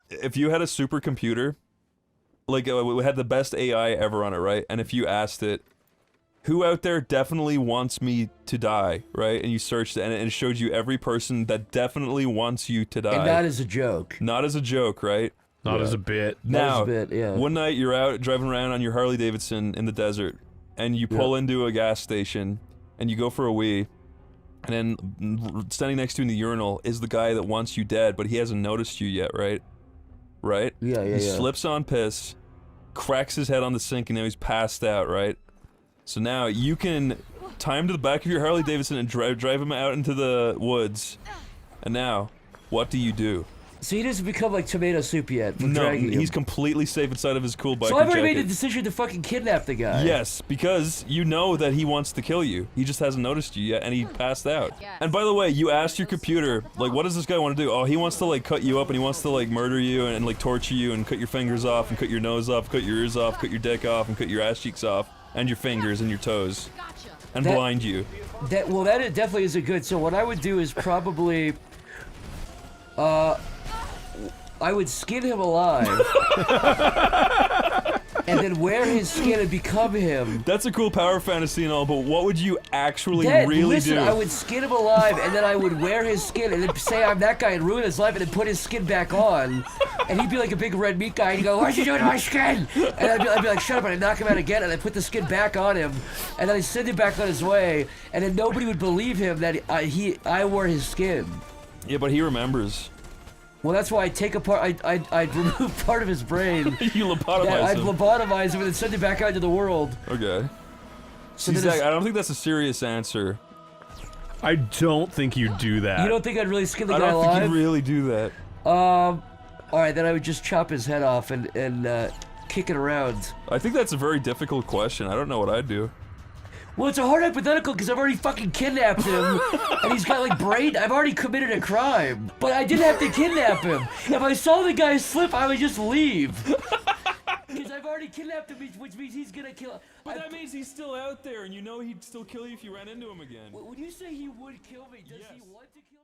if you had a supercomputer, like we had the best AI ever on it, right? And if you asked it, who out there definitely wants me to die, right? And you searched it, and it showed you every person that definitely wants you to die. And not as a joke. Not as a joke, right? Not as a bit. Now, Not as a bit, yeah. one night you're out driving around on your Harley Davidson in the desert, and you pull into a gas station, and you go for a wee, and then standing next to you in the urinal is the guy that wants you dead, but he hasn't noticed you yet, right? Right? Yeah, He slips on piss, cracks his head on the sink, and now he's passed out, right? So now you can time to the back of your Harley Davidson and drive him out into the woods. And now, what do you do? So he doesn't become like tomato soup yet from dragging him. He's completely safe inside of his cool biker So I've already jacket. made the decision to fucking kidnap the guy. Yes, because you know that he wants to kill you. He just hasn't noticed you yet, and he passed out. And by the way, you asked your computer, like, what does this guy want to do? Oh, he wants to, like, cut you up, and he wants to, like, murder you, and like, torture you, and cut your fingers off, and cut your nose off, cut your ears off, cut your dick off, and cut your ass cheeks off, and your fingers, and your toes. And blind you. Well, that definitely isn't good. So what I would do is probably... I would skin him alive, and then wear his skin and become him. That's a cool power fantasy and all, but what would you actually really do? I would skin him alive, and then I would wear his skin, and then say I'm that guy and ruin his life, and then put his skin back on, and he'd be like a big red meat guy, and he'd go, "What'd you do to my skin?" And I'd be like, "Shut up," and I'd knock him out again, and I'd put the skin back on him, and then I'd send him back on his way, and then nobody would believe him that I wore his skin. Yeah, but he remembers. Well, that's why I'd take apart, I'd remove part of his brain. You lobotomize I'd him. lobotomize him and then send him back out into the world. Okay. So See, Zach, I don't think that's a serious answer. I don't think you'd do that. You don't think I'd really skin the guy I don't alive? think you'd really do that. Alright, then I would just chop his head off and kick it around. I think that's a very difficult question. I don't know what I'd do. Well, it's a hard hypothetical because I've already fucking kidnapped him, and he's got like brain. I've already committed a crime, but I didn't have to kidnap him. If I saw the guy slip, I would just leave. Because I've already kidnapped him, which means he's gonna kill. But that means he's still out there, and you know he'd still kill you if you ran into him again. When you say he would kill me, does he want to kill?